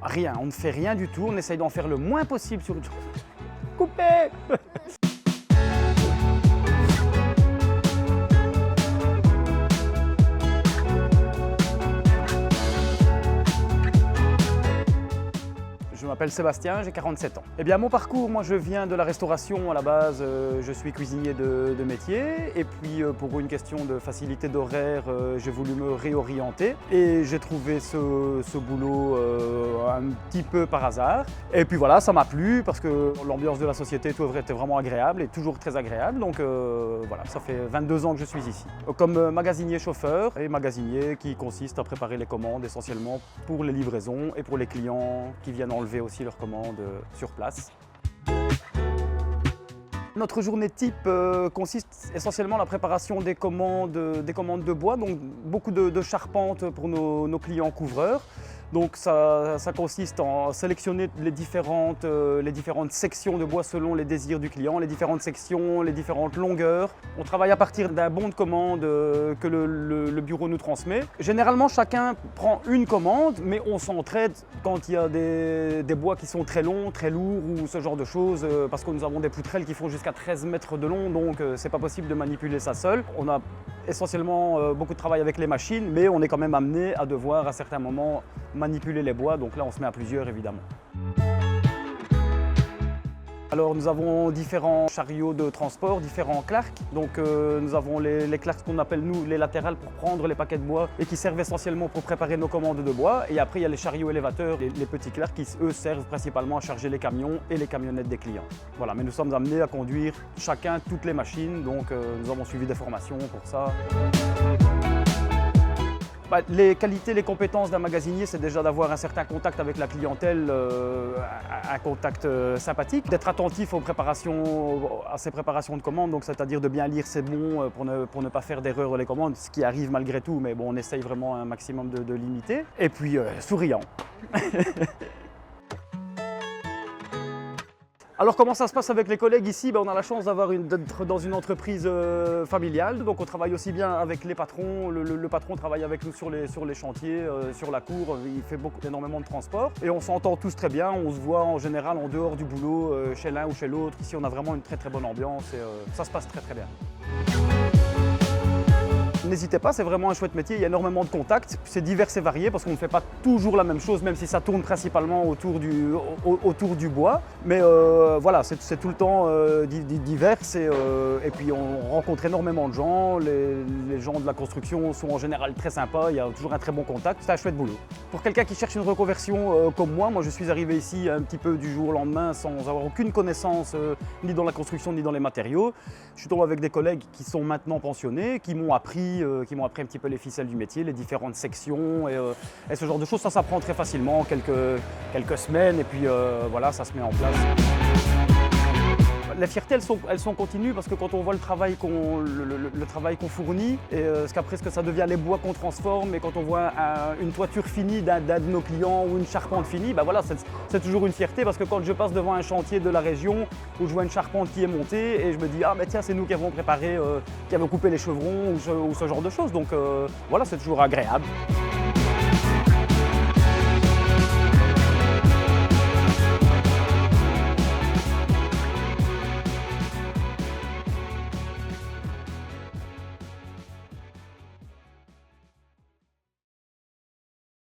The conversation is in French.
Rien, on ne fait rien du tout, on essaye d'en faire le moins possible sur une journée. Coupé. Je m'appelle Sébastien, j'ai 47 ans. Eh bien, mon parcours, moi je viens de la restauration à la base, je suis cuisinier de métier et puis pour une question de facilité d'horaire, j'ai voulu me réorienter et j'ai trouvé ce boulot un petit peu par hasard. Et puis voilà, ça m'a plu parce que l'ambiance de la société, tout était vraiment agréable et toujours très agréable. Donc voilà, ça fait 22 ans que je suis ici. Comme magasinier chauffeur et magasinier qui consiste à préparer les commandes essentiellement pour les livraisons et pour les clients qui viennent enlever aussi leurs commandes sur place. Notre journée type consiste essentiellement à la préparation des commandes de bois, donc beaucoup de charpentes pour nos clients couvreurs. Donc ça consiste en sélectionner les différentes sections de bois selon les désirs du client, les différentes sections, les différentes longueurs. On travaille à partir d'un bon de commande que le bureau nous transmet. Généralement, chacun prend une commande, mais on s'entraide quand il y a des bois qui sont très longs, très lourds ou ce genre de choses, parce que nous avons des poutrelles qui font jusqu'à 13 mètres de long, donc c'est pas possible de manipuler ça seul. On a essentiellement beaucoup de travail avec les machines, mais on est quand même amené à devoir à certains moments manipuler les bois, donc là on se met à plusieurs évidemment. Alors nous avons différents chariots de transport, différents clarks. Donc nous avons les clarks qu'on appelle nous les latérales pour prendre les paquets de bois et qui servent essentiellement pour préparer nos commandes de bois. Et après il y a les chariots élévateurs, les petits clarks qui eux servent principalement à charger les camions et les camionnettes des clients. Voilà, mais nous sommes amenés à conduire chacun toutes les machines, donc nous avons suivi des formations pour ça. Les qualités, les compétences d'un magasinier, c'est déjà d'avoir un certain contact avec la clientèle, un contact sympathique, d'être attentif à ses préparations de commandes, donc c'est-à-dire de bien lire ses bons pour ne pas faire d'erreur dans les commandes, ce qui arrive malgré tout, mais bon, on essaye vraiment un maximum de limiter. Et puis souriant. Alors comment ça se passe avec les collègues ici? On a la chance d'être dans une entreprise familiale, donc on travaille aussi bien avec les patrons. Le patron travaille avec nous sur les chantiers, sur la cour, il fait énormément de transport et on s'entend tous très bien, on se voit en général en dehors du boulot, chez l'un ou chez l'autre. Ici on a vraiment une très très bonne ambiance et ça se passe très très bien. N'hésitez pas, c'est vraiment un chouette métier, il y a énormément de contacts, c'est divers et varié parce qu'on ne fait pas toujours la même chose, même si ça tourne principalement autour du bois. Mais voilà, c'est tout le temps divers et puis on rencontre énormément de gens, les gens de la construction sont en général très sympas, il y a toujours un très bon contact, c'est un chouette boulot. Pour quelqu'un qui cherche une reconversion comme moi je suis arrivé ici un petit peu du jour au lendemain sans avoir aucune connaissance ni dans la construction ni dans les matériaux. Je suis tombé avec des collègues qui sont maintenant pensionnés, qui m'ont appris un petit peu les ficelles du métier, les différentes sections et ce genre de choses. Ça s'apprend très facilement, quelques semaines et puis voilà, ça se met en place. Les fiertés, elles sont continues parce que quand on voit le travail qu'on fournit et ce que ça devient les bois qu'on transforme et quand on voit une toiture finie d'un de nos clients ou une charpente finie, voilà, c'est toujours une fierté parce que quand je passe devant un chantier de la région où je vois une charpente qui est montée et je me dis « Ah mais tiens, c'est nous qui avons préparé, qui avons coupé les chevrons » ou ce genre de choses. Donc voilà, c'est toujours agréable.